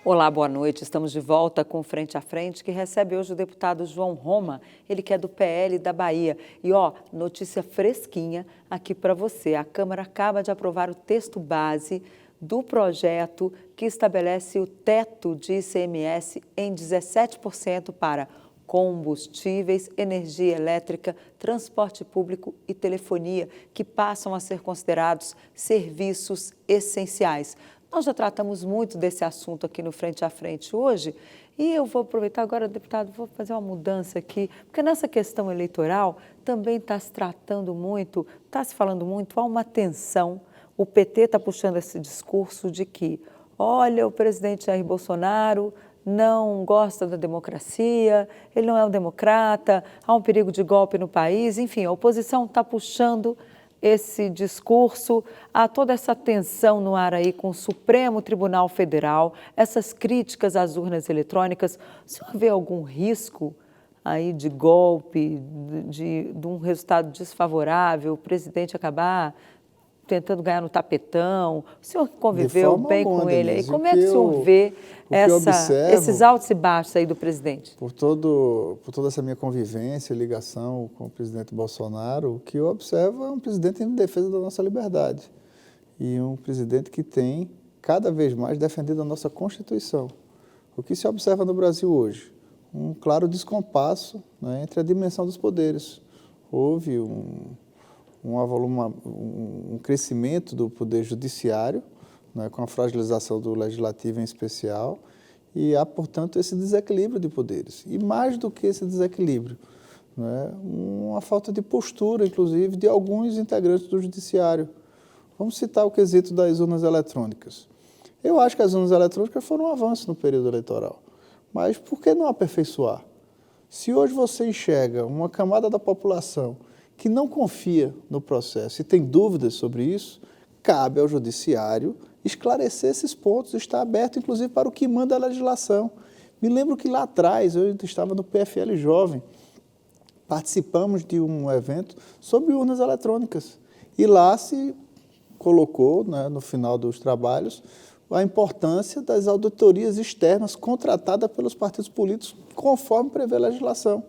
Olá, boa noite. Estamos de volta com Frente a Frente, que recebe hoje o deputado João Roma, ele que é do PL da Bahia. E notícia fresquinha aqui para você. A Câmara acaba de aprovar o texto base do projeto que estabelece o teto de ICMS em 17% para combustíveis, energia elétrica, transporte público e telefonia, que passam a ser considerados serviços essenciais. Nós já tratamos muito desse assunto aqui no Frente a Frente hoje e eu vou aproveitar agora, deputado, vou fazer uma mudança aqui, porque nessa questão eleitoral também está se tratando muito, está se falando muito, há uma tensão. O PT está puxando esse discurso de que, olha, o presidente Jair Bolsonaro não gosta da democracia, ele não é um democrata, há um perigo de golpe no país, enfim, a oposição está puxando esse discurso, há toda essa tensão no ar aí com o Supremo Tribunal Federal, essas críticas às urnas eletrônicas. O senhor vê algum risco aí de golpe, de um resultado desfavorável, o presidente acabar tentando ganhar no tapetão? O senhor que conviveu bem com ele aí, como é que o senhor vê esses altos e baixos aí do presidente? Por toda essa minha convivência e ligação com o presidente Bolsonaro, o que eu observo é um presidente em defesa da nossa liberdade e um presidente que tem cada vez mais defendido a nossa Constituição. O que se observa no Brasil hoje? Um claro descompasso, né, entre a dimensão dos poderes. Houve um crescimento do poder judiciário, né, com a fragilização do legislativo em especial, e há, portanto, esse desequilíbrio de poderes. E mais do que esse desequilíbrio, né, uma falta de postura, inclusive, de alguns integrantes do judiciário. Vamos citar o quesito das urnas eletrônicas. Eu acho que as urnas eletrônicas foram um avanço no período eleitoral, mas por que não aperfeiçoar? Se hoje você enxerga uma camada da população que não confia no processo e tem dúvidas sobre isso, cabe ao judiciário esclarecer esses pontos, está aberto inclusive para o que manda a legislação. Me lembro que lá atrás, eu estava no PFL Jovem, participamos de um evento sobre urnas eletrônicas e lá se colocou, né, no final dos trabalhos, a importância das auditorias externas contratadas pelos partidos políticos conforme prevê a legislação.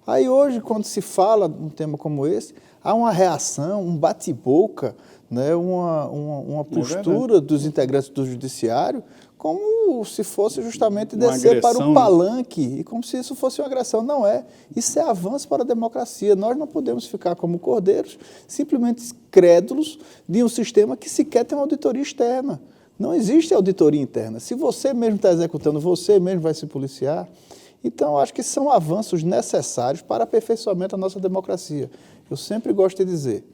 Aí hoje, quando se fala de um tema como esse, há uma reação, um bate-boca, né, uma postura dos integrantes do judiciário como se fosse justamente descer para o palanque e como se isso fosse uma agressão. Não é. Isso é avanço para a democracia. Nós não podemos ficar como cordeiros, simplesmente crédulos de um sistema que sequer tem uma auditoria externa. Não existe auditoria interna. Se você mesmo está executando, você mesmo vai se policiar. Então, eu acho que são avanços necessários para aperfeiçoamento da nossa democracia. Eu sempre gosto de dizer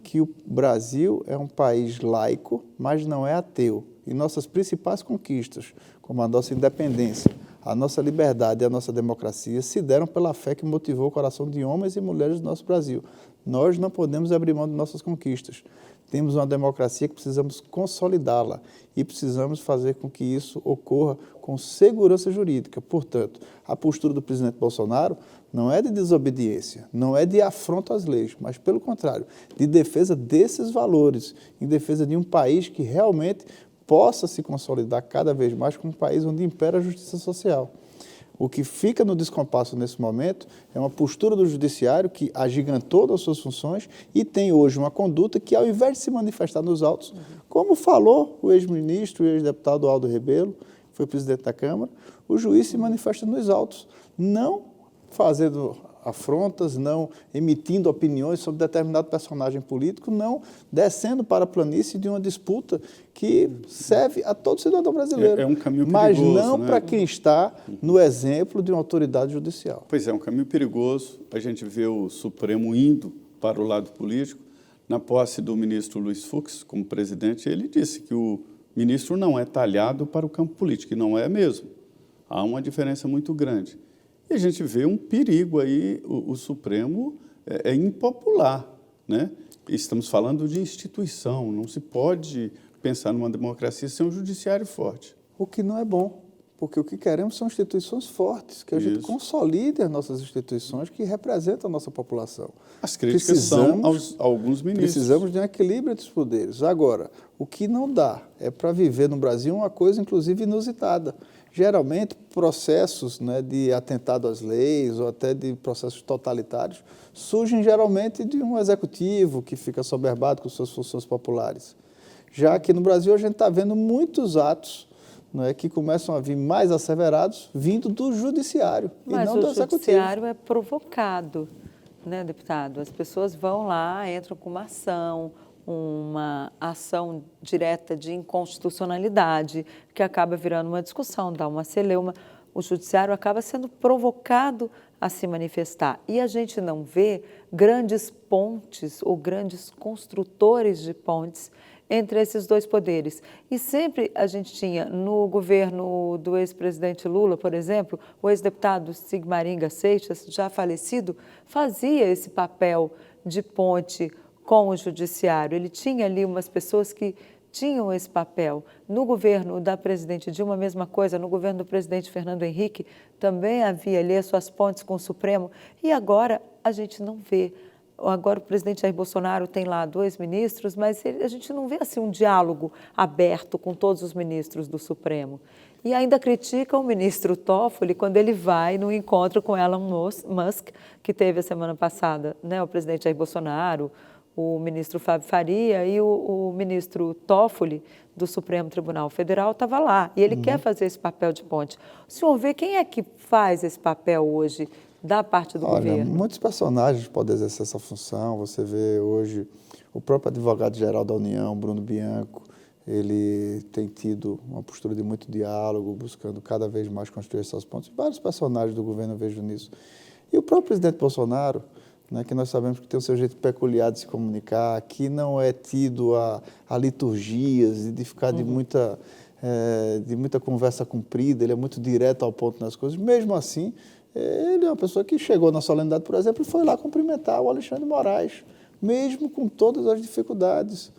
que o Brasil é um país laico, mas não é ateu. E nossas principais conquistas, como a nossa independência, a nossa liberdade e a nossa democracia, se deram pela fé que motivou o coração de homens e mulheres do nosso Brasil. Nós não podemos abrir mão de nossas conquistas. Temos uma democracia que precisamos consolidá-la e precisamos fazer com que isso ocorra com segurança jurídica. Portanto, a postura do presidente Bolsonaro não é de desobediência, não é de afronto às leis, mas, pelo contrário, de defesa desses valores, em defesa de um país que realmente possa se consolidar cada vez mais como um país onde impera a justiça social. O que fica no descompasso nesse momento é uma postura do judiciário que agigantou das suas funções e tem hoje uma conduta que, ao invés de se manifestar nos autos, como falou o ex-ministro e ex-deputado Aldo Rebelo, que foi presidente da Câmara, o juiz se manifesta nos autos, não fazendo afrontas, não emitindo opiniões sobre determinado personagem político, não descendo para a planície de uma disputa que serve a todo cidadão brasileiro. É um caminho perigoso, mas não, né, para quem está no exemplo de uma autoridade judicial. Pois é um caminho perigoso. A gente vê o Supremo indo para o lado político. Na posse do ministro Luiz Fux como presidente, ele disse que o ministro não é talhado para o campo político, e não é mesmo. Há uma diferença muito grande. E a gente vê um perigo aí, o Supremo é impopular, né? Estamos falando de instituição, não se pode pensar numa democracia sem um judiciário forte. O que não é bom, porque o que queremos são instituições fortes, que a gente consolide as nossas instituições que representam a nossa população. As críticas são a alguns ministros. Precisamos de um equilíbrio entre os poderes. Agora, o que não dá é para viver no Brasil uma coisa, inclusive, inusitada. Geralmente, processos, né, de atentado às leis ou até de processos totalitários surgem geralmente de um executivo que fica soberbado com suas funções populares. Já que no Brasil a gente está vendo muitos atos, né, que começam a vir mais asseverados vindo do judiciário e não do executivo. Mas o judiciário é provocado, né, deputado? As pessoas vão lá, entram com uma ação direta de inconstitucionalidade, que acaba virando uma discussão, dá uma celeuma. O judiciário acaba sendo provocado a se manifestar. E a gente não vê grandes pontes ou grandes construtores de pontes entre esses dois poderes. E sempre a gente tinha, no governo do ex-presidente Lula, por exemplo, o ex-deputado Sigmaringa Seixas, já falecido, fazia esse papel de ponte com o judiciário. Ele tinha ali umas pessoas que tinham esse papel. No governo da presidente Dilma, a mesma coisa. No governo do presidente Fernando Henrique, também havia ali as suas pontes com o Supremo. E agora a gente não vê. Agora o presidente Jair Bolsonaro tem lá 2 ministros, mas a gente não vê assim um diálogo aberto com todos os ministros do Supremo. E ainda critica o ministro Toffoli quando ele vai no encontro com Elon Musk, que teve a semana passada, né, o presidente Jair Bolsonaro, o ministro Fábio Faria e o ministro Toffoli, do Supremo Tribunal Federal, estava lá. E ele quer fazer esse papel de ponte. O senhor vê quem é que faz esse papel hoje da parte do governo? Muitos personagens podem exercer essa função. Você vê hoje o próprio advogado-geral da União, Bruno Bianco, ele tem tido uma postura de muito diálogo, buscando cada vez mais construir essas pontes. Vários personagens do governo eu vejo nisso. E o próprio presidente Bolsonaro, né, que nós sabemos que tem o seu jeito peculiar de se comunicar, que não é tido a liturgias e de ficar de muita conversa comprida, ele é muito direto ao ponto nas coisas. Mesmo assim, ele é uma pessoa que chegou na solenidade, por exemplo, e foi lá cumprimentar o Alexandre de Moraes, mesmo com todas as dificuldades.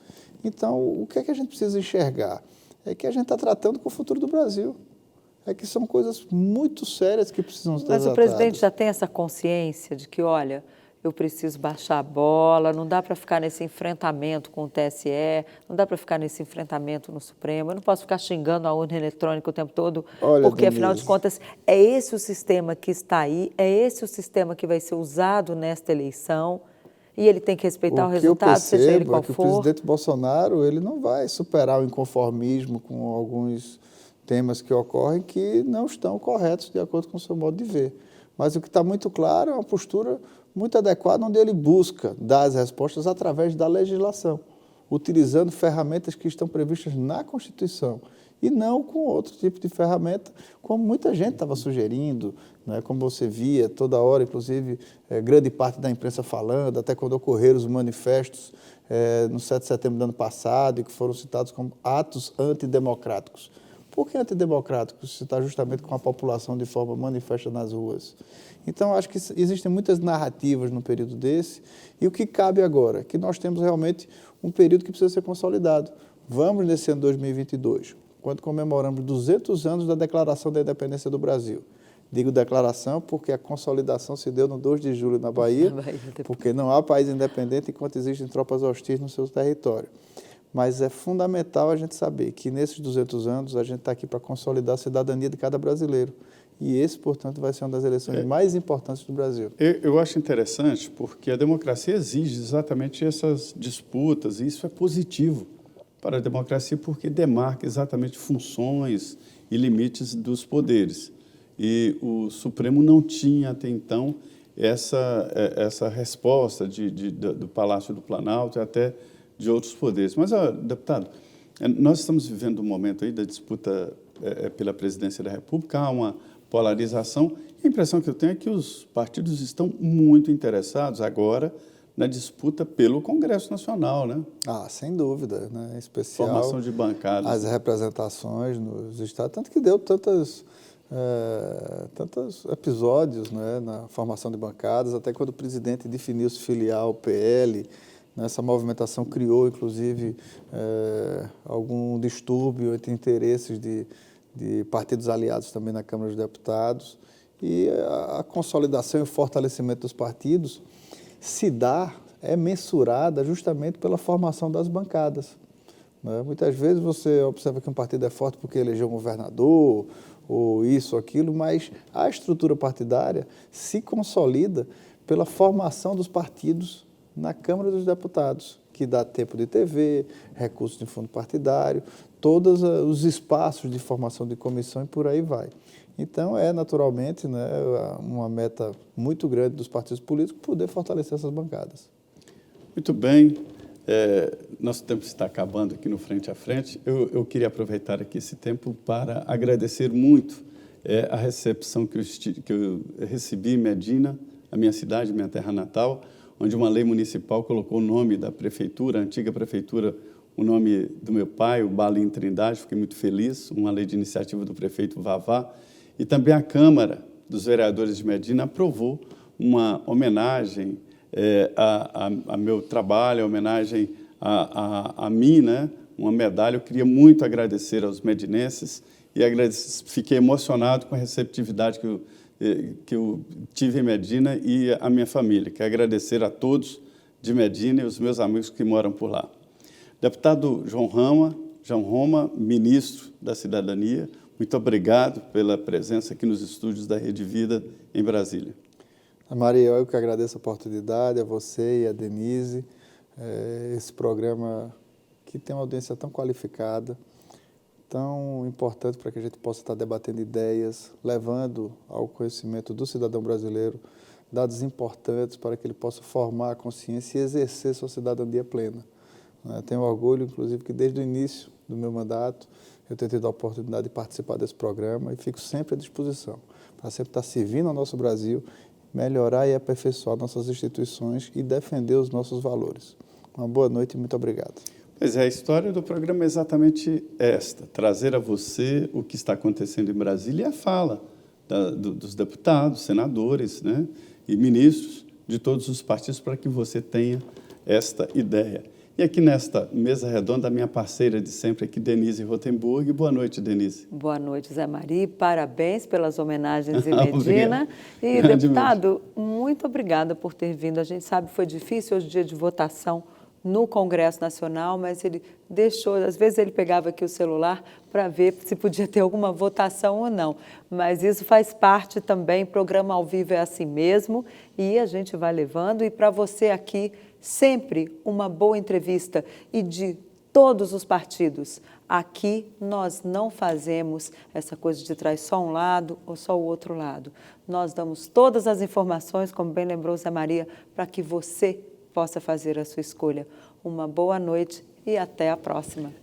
Então, o que é que a gente precisa enxergar? É que a gente está tratando com o futuro do Brasil. É que são coisas muito sérias que precisam ser tratadas. Mas o presidente já tem essa consciência de que, olha, eu preciso baixar a bola, não dá para ficar nesse enfrentamento com o TSE, não dá para ficar nesse enfrentamento no Supremo, eu não posso ficar xingando a urna eletrônica o tempo todo, porque, afinal de contas, é esse o sistema que está aí, é esse o sistema que vai ser usado nesta eleição, e ele tem que respeitar o resultado, seja ele qual for. O presidente Bolsonaro, ele não vai superar o inconformismo com alguns temas que ocorrem que não estão corretos de acordo com o seu modo de ver. Mas o que está muito claro é uma postura muito adequada, onde ele busca dar as respostas através da legislação, utilizando ferramentas que estão previstas na Constituição e não com outro tipo de ferramenta, como muita gente estava sugerindo, né, como você via toda hora, inclusive grande parte da imprensa falando, até quando ocorreram os manifestos no 7 de setembro do ano passado, e que foram citados como atos antidemocráticos. Por que antidemocráticos? Se está justamente com a população de forma manifesta nas ruas. Então, acho que existem muitas narrativas no período desse, e o que cabe agora é que nós temos realmente um período que precisa ser consolidado. Vamos, nesse ano 2022, quando comemoramos 200 anos da Declaração da Independência do Brasil. Digo declaração porque a consolidação se deu no 2 de julho na Bahia, porque não há país independente enquanto existem tropas hostis no seu território. Mas é fundamental a gente saber que nesses 200 anos a gente está aqui para consolidar a cidadania de cada brasileiro. E esse, portanto, vai ser uma das eleições mais importantes do Brasil. Eu acho interessante porque a democracia exige exatamente essas disputas, e isso é positivo para a democracia porque demarca exatamente funções e limites dos poderes. E o Supremo não tinha até então essa resposta do Palácio do Planalto e até de outros poderes. Mas, deputado, nós estamos vivendo um momento aí da disputa pela presidência da República, há uma polarização, e a impressão que eu tenho é que os partidos estão muito interessados agora na disputa pelo Congresso Nacional, né? Sem dúvida, né? Em especial formação de bancadas. As representações nos estados, tanto que deu tantos episódios, né, na formação de bancadas, até quando o presidente definiu se filiar ao PL. Essa movimentação criou, inclusive, algum distúrbio entre interesses de partidos aliados também na Câmara dos Deputados. E a consolidação e o fortalecimento dos partidos é mensurada justamente pela formação das bancadas. Muitas vezes você observa que um partido é forte porque elegeu um governador, ou isso ou aquilo, mas a estrutura partidária se consolida pela formação dos partidos na Câmara dos Deputados, que dá tempo de TV, recursos de fundo partidário, todos os espaços de formação de comissão e por aí vai. Então, naturalmente, né, uma meta muito grande dos partidos políticos poder fortalecer essas bancadas. Muito bem. Nosso tempo está acabando aqui no Frente a Frente. Eu queria aproveitar aqui esse tempo para agradecer muito a recepção que eu recebi em Medina, a minha cidade, minha terra natal, onde uma lei municipal colocou o nome da prefeitura, a antiga prefeitura, o nome do meu pai, o Balim Trindade. Fiquei muito feliz, uma lei de iniciativa do prefeito Vavá. E também a Câmara dos Vereadores de Medina aprovou uma homenagem a meu trabalho, a homenagem a mim, né? Uma medalha. Eu queria muito agradecer aos medinenses e fiquei emocionado com a receptividade que eu tive em Medina e a minha família. Quero agradecer a todos de Medina e os meus amigos que moram por lá. Deputado João Roma, ministro da Cidadania, muito obrigado pela presença aqui nos estúdios da Rede Vida em Brasília. Maria, eu que agradeço a oportunidade, a você e a Denise, esse programa que tem uma audiência tão qualificada, tão importante para que a gente possa estar debatendo ideias, levando ao conhecimento do cidadão brasileiro dados importantes para que ele possa formar a consciência e exercer sua cidadania plena. Tenho orgulho, inclusive, que desde o início do meu mandato eu tenho tido a oportunidade de participar desse programa e fico sempre à disposição para sempre estar servindo ao nosso Brasil, melhorar e aperfeiçoar nossas instituições e defender os nossos valores. Uma boa noite e muito obrigado. Pois é, a história do programa é exatamente esta, trazer a você o que está acontecendo em Brasília e a fala dos deputados, senadores, né, e ministros de todos os partidos para que você tenha esta ideia. E aqui nesta mesa redonda, a minha parceira de sempre aqui, Denise Rotenburg. Boa noite, Denise. Boa noite, Zé Mari. Parabéns pelas homenagens em Medina. E, Grande deputado, muito obrigada por ter vindo. A gente sabe que foi difícil hoje, dia de votação no Congresso Nacional, mas ele deixou, às vezes ele pegava aqui o celular para ver se podia ter alguma votação ou não. Mas isso faz parte também, programa ao vivo é assim mesmo, e a gente vai levando. E para você aqui, sempre uma boa entrevista e de todos os partidos. Aqui nós não fazemos essa coisa de trazer só um lado ou só o outro lado. Nós damos todas as informações, como bem lembrou Zé Maria, para que você possa fazer a sua escolha. Uma boa noite e até a próxima.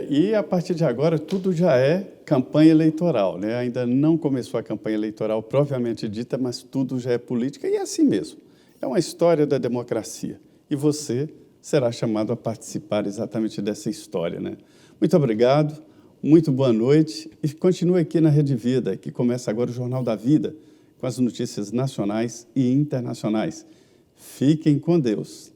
E a partir de agora tudo já é campanha eleitoral, né? Ainda não começou a campanha eleitoral propriamente dita, mas tudo já é política e é assim mesmo. É uma história da democracia. E você será chamado a participar exatamente dessa história, né? Muito obrigado, muito boa noite e continue aqui na Rede Vida, que começa agora o Jornal da Vida, com as notícias nacionais e internacionais. Fiquem com Deus.